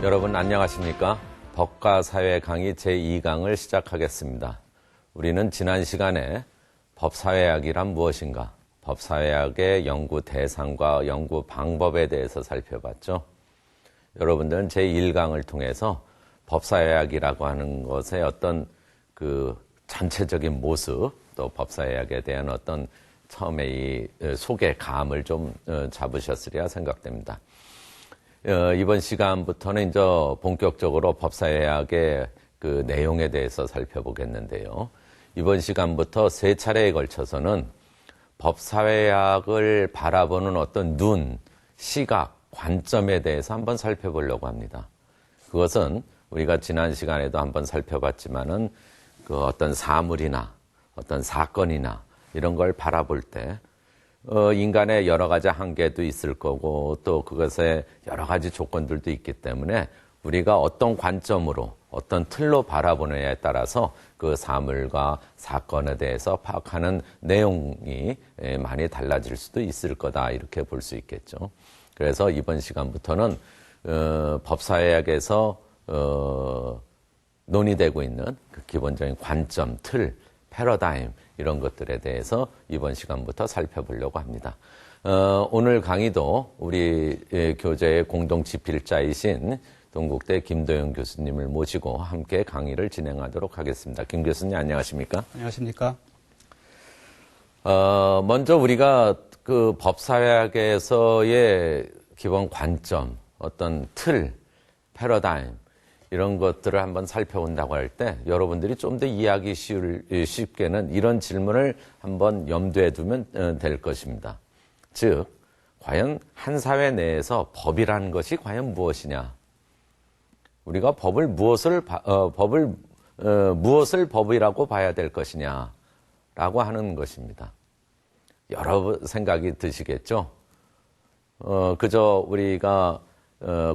여러분 안녕하십니까? 법과 사회 강의 제2강을 시작하겠습니다. 우리는 지난 시간에 법사회학이란 무엇인가, 법사회학의 연구 대상과 연구 방법에 대해서 살펴봤죠. 여러분들은 제1강을 통해서 법사회학이라고 하는 것의 어떤 그 전체적인 모습, 또 법사회학에 대한 어떤 처음에 이 소개감을 좀 잡으셨으리라 생각됩니다. 이번 시간부터는 이제 본격적으로 법사회학의 그 내용에 대해서 살펴보겠는데요. 이번 시간부터 세 차례에 걸쳐서는 법사회학을 바라보는 어떤 눈, 시각, 관점에 대해서 한번 살펴보려고 합니다. 그것은 우리가 지난 시간에도 한번 살펴봤지만은 그 어떤 사물이나 어떤 사건이나 이런 걸 바라볼 때 인간의 여러 가지 한계도 있을 거고 또 그것에 여러 가지 조건들도 있기 때문에 우리가 어떤 관점으로 어떤 틀로 바라보느냐에 따라서 그 사물과 사건에 대해서 파악하는 내용이 많이 달라질 수도 있을 거다 이렇게 볼 수 있겠죠. 그래서 이번 시간부터는 법사회학에서 논의되고 있는 그 기본적인 관점, 틀, 패러다임 이런 것들에 대해서 이번 시간부터 살펴보려고 합니다. 오늘 강의도 우리 교재의 공동 집필자이신 동국대 김도영 교수님을 모시고 함께 강의를 진행하도록 하겠습니다. 김 교수님 안녕하십니까? 안녕하십니까? 먼저 우리가 그 법사회학에서의 기본 관점, 어떤 틀, 패러다임 이런 것들을 한번 살펴본다고 할 때 여러분들이 좀 더 이해하기 쉽게는 이런 질문을 한번 염두에 두면 될 것입니다. 즉, 과연 한 사회 내에서 법이라는 것이 과연 무엇이냐? 우리가 법을 무엇을 법이라고 봐야 될 것이냐라고 하는 것입니다. 여러 생각이 드시겠죠? 그저 우리가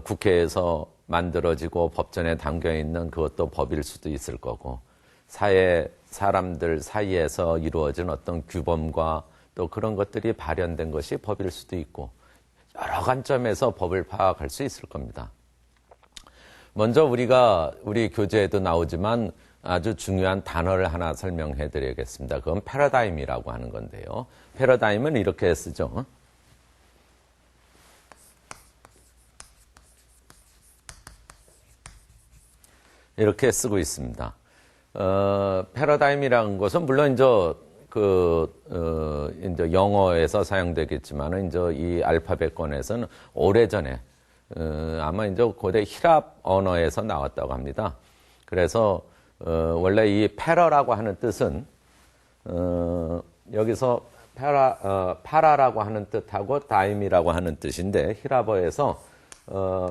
국회에서 만들어지고 법전에 담겨있는 그것도 법일 수도 있을 거고 사람들 사이에서 이루어진 어떤 규범과 또 그런 것들이 발현된 것이 법일 수도 있고 여러 관점에서 법을 파악할 수 있을 겁니다. 먼저 우리 교재에도 나오지만 아주 중요한 단어를 하나 설명해 드리겠습니다. 그건 패러다임이라고 하는 건데요. 패러다임은 이렇게 쓰죠. 이렇게 쓰고 있습니다. 패러다임이라는 것은 물론 이제 이제 영어에서 사용되겠지만은 이제 이 알파벳권에서는 오래전에 아마 이제 고대 히랍 언어에서 나왔다고 합니다. 그래서 원래 이 패러라고 하는 뜻은 여기서 파라라고 하는 뜻하고 다임이라고 하는 뜻인데 히랍어에서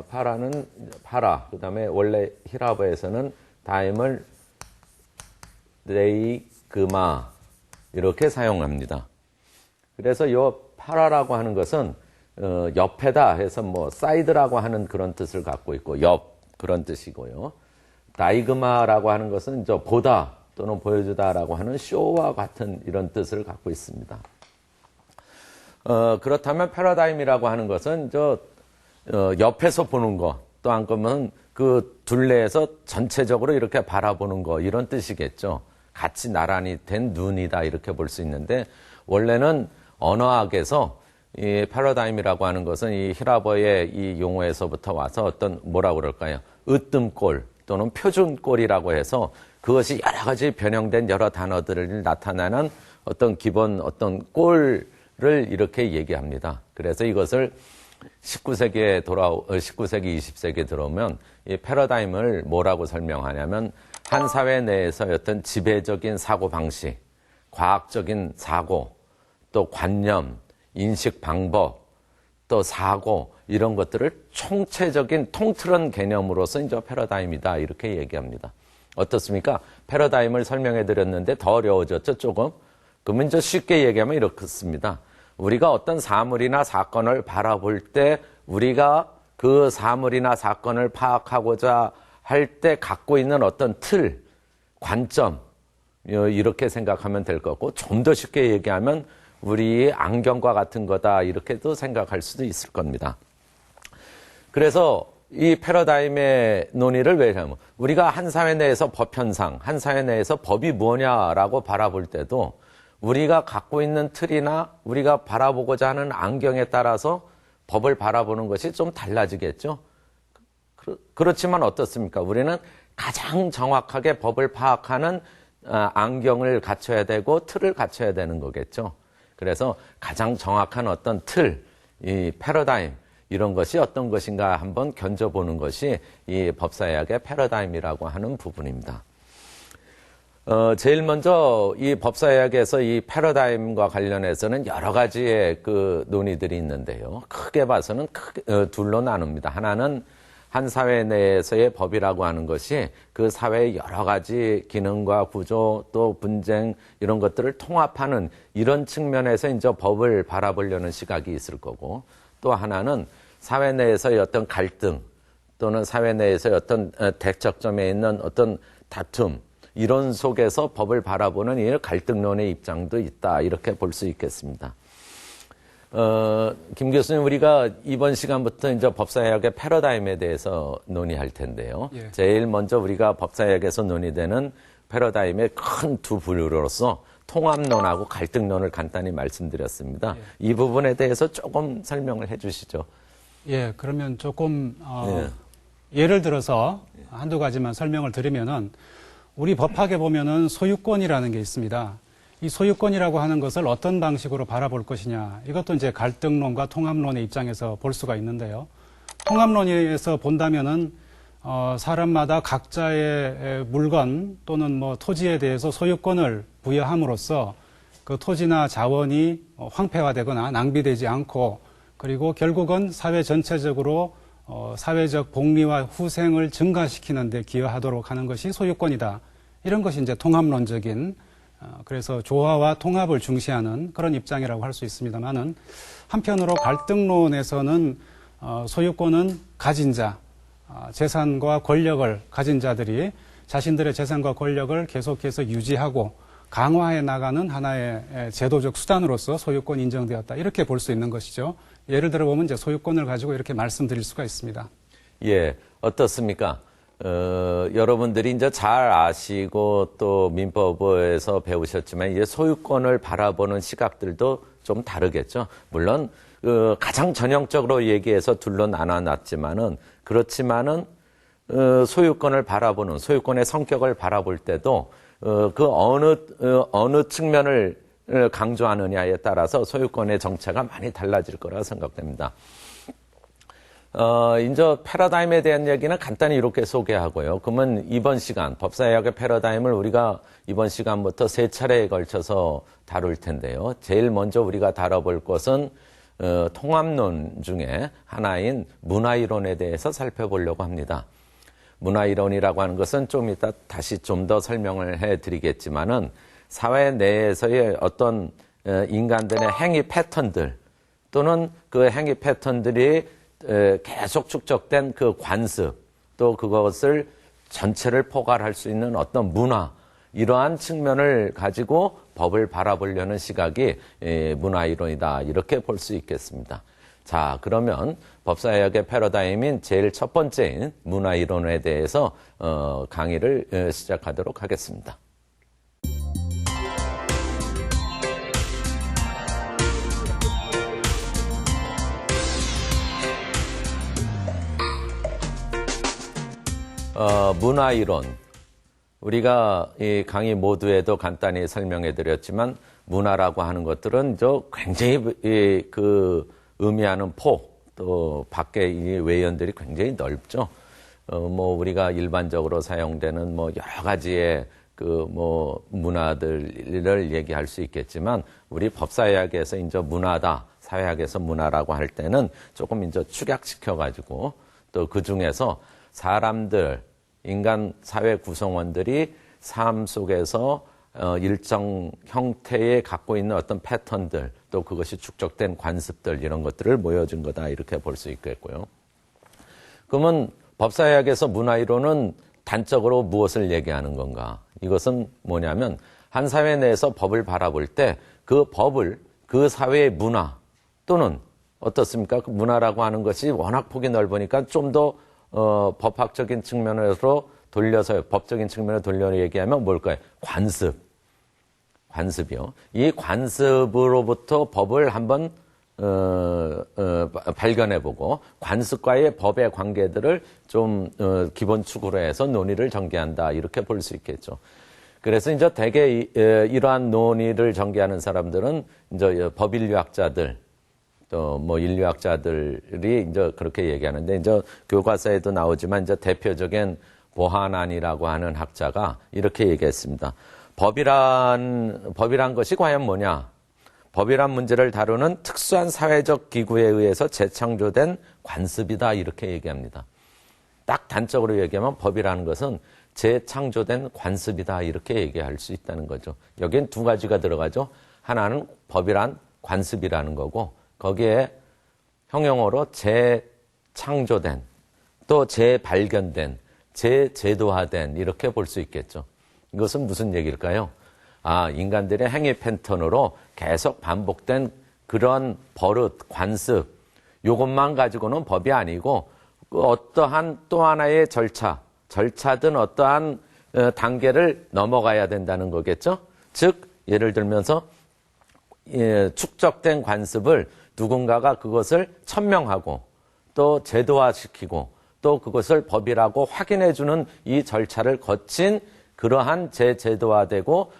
파라는 파라, 그 다음에 원래 히라버에서는 다임을 레이그마 이렇게 사용합니다. 그래서 이 파라라고 하는 것은 옆에다 해서 뭐 사이드라고 하는 그런 뜻을 갖고 있고 옆 그런 뜻이고요. 다이그마라고 하는 것은 저 보다 또는 보여주다라고 하는 쇼와 같은 이런 뜻을 갖고 있습니다. 그렇다면 패러다임이라고 하는 것은 옆에서 보는 거, 또 한 거면 그 둘레에서 전체적으로 이렇게 바라보는 거, 이런 뜻이겠죠. 같이 나란히 된 눈이다, 이렇게 볼 수 있는데, 원래는 언어학에서 이 패러다임이라고 하는 것은 이 히라버의 이 용어에서부터 와서 어떤 뭐라고 그럴까요? 으뜸꼴 또는 표준꼴이라고 해서 그것이 여러 가지 변형된 여러 단어들을 나타내는 어떤 기본 어떤 꼴을 이렇게 얘기합니다. 그래서 이것을 19세기, 20세기에 들어오면 이 패러다임을 뭐라고 설명하냐면 한 사회 내에서 어떤 지배적인 사고방식, 과학적인 사고, 또 관념, 인식 방법, 또 사고 이런 것들을 총체적인 통틀은 개념으로서 이제 패러다임이다 이렇게 얘기합니다. 어떻습니까? 패러다임을 설명해 드렸는데 더 어려워졌죠 조금? 그러면 이제 쉽게 얘기하면 이렇습니다. 우리가 어떤 사물이나 사건을 바라볼 때 우리가 그 사물이나 사건을 파악하고자 할 때 갖고 있는 어떤 틀, 관점 이렇게 생각하면 될 거고 좀 더 쉽게 얘기하면 우리의 안경과 같은 거다 이렇게도 생각할 수도 있을 겁니다. 그래서 이 패러다임의 논의를 왜 하냐면 우리가 한 사회 내에서 법 현상, 한 사회 내에서 법이 뭐냐라고 바라볼 때도 우리가 갖고 있는 틀이나 우리가 바라보고자 하는 안경에 따라서 법을 바라보는 것이 좀 달라지겠죠. 그렇지만 어떻습니까? 우리는 가장 정확하게 법을 파악하는 안경을 갖춰야 되고 틀을 갖춰야 되는 거겠죠. 그래서 가장 정확한 어떤 틀, 이 패러다임 이런 것이 어떤 것인가 한번 견져보는 것이 이 법사의학의 패러다임이라고 하는 부분입니다. 제일 먼저 이 법사의학에서 이 패러다임과 관련해서는 여러 가지의 그 논의들이 있는데요. 크게 봐서는 둘로 나눕니다. 하나는 한 사회 내에서의 법이라고 하는 것이 그 사회의 여러 가지 기능과 구조 또 분쟁 이런 것들을 통합하는 이런 측면에서 이제 법을 바라보려는 시각이 있을 거고, 또 하나는 사회 내에서의 어떤 갈등 또는 사회 내에서의 어떤 대척점에 있는 어떤 다툼 이런 속에서 법을 바라보는 이 갈등론의 입장도 있다, 이렇게 볼 수 있겠습니다. 김 교수님, 우리가 이번 시간부터 이제 법사의학의 패러다임에 대해서 논의할 텐데요. 예. 제일 먼저 우리가 법사의학에서 논의되는 패러다임의 큰 두 부류로서 통합론하고 갈등론을 간단히 말씀드렸습니다. 예. 이 부분에 대해서 조금 설명을 해 주시죠. 예, 그러면 조금 예를 들어서 한두 가지만 설명을 드리면은 우리 법학에 보면은 소유권이라는 게 있습니다. 이 소유권이라고 하는 것을 어떤 방식으로 바라볼 것이냐, 이것도 이제 갈등론과 통합론의 입장에서 볼 수가 있는데요. 통합론에서 본다면은 사람마다 각자의 물건 또는 뭐 토지에 대해서 소유권을 부여함으로써 그 토지나 자원이 황폐화되거나 낭비되지 않고, 그리고 결국은 사회 전체적으로 사회적 복리와 후생을 증가시키는 데 기여하도록 하는 것이 소유권이다. 이런 것이 이제 통합론적인, 그래서 조화와 통합을 중시하는 그런 입장이라고 할 수 있습니다만은, 한편으로 갈등론에서는 소유권은 가진 자, 재산과 권력을 가진 자들이 자신들의 재산과 권력을 계속해서 유지하고 강화해 나가는 하나의 제도적 수단으로서 소유권이 인정되었다, 이렇게 볼 수 있는 것이죠. 예를 들어 보면 이제 소유권을 가지고 이렇게 말씀드릴 수가 있습니다. 예, 어떻습니까? 여러분들이 이제 잘 아시고 또 민법에서 배우셨지만 이제 소유권을 바라보는 시각들도 좀 다르겠죠. 물론 가장 전형적으로 얘기해서 둘로 나눠놨지만은, 그렇지만은 소유권을 바라보는, 소유권의 성격을 바라볼 때도 그 어느 측면을 강조하느냐에 따라서 소유권의 정체가 많이 달라질 거라 생각됩니다. 이제 패러다임에 대한 얘기는 간단히 이렇게 소개하고요. 그러면 이번 시간, 법사의학의 패러다임을 우리가 이번 시간부터 3차례에 걸쳐서 다룰 텐데요. 제일 먼저 우리가 다뤄볼 것은 통합론 중에 하나인 문화이론에 대해서 살펴보려고 합니다. 문화이론이라고 하는 것은 좀 이따 다시 좀 더 설명을 해드리겠지만은, 사회 내에서의 어떤 인간들의 행위 패턴들 또는 그 행위 패턴들이 계속 축적된 그 관습, 또 그것을 전체를 포괄할 수 있는 어떤 문화, 이러한 측면을 가지고 법을 바라보려는 시각이 문화이론이다, 이렇게 볼 수 있겠습니다. 자, 그러면 법사의학의 패러다임인 제일 첫 번째인 문화이론에 대해서 강의를 시작하도록 하겠습니다. 문화이론. 우리가 이 강의 모두에도 간단히 설명해 드렸지만, 문화라고 하는 것들은 굉장히 그 의미하는 폭, 또 밖의 이 외연들이 굉장히 넓죠. 우리가 일반적으로 사용되는 여러 가지의 문화들을 얘기할 수 있겠지만, 우리 법사의학에서 이제 문화다, 사회학에서 문화라고 할 때는 조금 이제 축약시켜가지고, 또 그 중에서 사람들, 인간 사회 구성원들이 삶 속에서 일정 형태에 갖고 있는 어떤 패턴들, 또 그것이 축적된 관습들, 이런 것들을 보여준 거다, 이렇게 볼 수 있겠고요. 그러면 법사의학에서 문화이론은 단적으로 무엇을 얘기하는 건가? 이것은 뭐냐면, 한 사회 내에서 법을 바라볼 때 그 법을 그 사회의 문화 또는 어떻습니까? 그 문화라고 하는 것이 워낙 폭이 넓으니까 좀 더 법학적인 측면으로 돌려서 법적인 측면으로 돌려 얘기하면 뭘까요? 관습이요. 이 관습으로부터 법을 한번 발견해보고 관습과의 법의 관계들을 좀 기본 축으로 해서 논의를 전개한다 이렇게 볼 수 있겠죠. 그래서 이제 대개 이러한 논의를 전개하는 사람들은 이제 법인류학자들 또 뭐 인류학자들이 이제 그렇게 얘기하는데 이제 교과서에도 나오지만 이제 대표적인 보하난이라고 하는 학자가 이렇게 얘기했습니다. 법이란 것이 과연 뭐냐? 법이란 문제를 다루는 특수한 사회적 기구에 의해서 재창조된 관습이다 이렇게 얘기합니다. 딱 단적으로 얘기하면 법이라는 것은 재창조된 관습이다 이렇게 얘기할 수 있다는 거죠. 여기엔 두 가지가 들어가죠. 하나는 법이란 관습이라는 거고 거기에 형용어로 재창조된 또 재발견된 재제도화된 이렇게 볼 수 있겠죠. 이것은 무슨 얘기일까요? 인간들의 행위 패턴으로 계속 반복된 그런 버릇, 관습, 이것만 가지고는 법이 아니고 어떠한 또 하나의 절차든 어떠한 단계를 넘어가야 된다는 거겠죠. 즉 예를 들면서 축적된 관습을 누군가가 그것을 천명하고 또 제도화시키고 또 그것을 법이라고 확인해주는 이 절차를 거친 그러한 제도화되고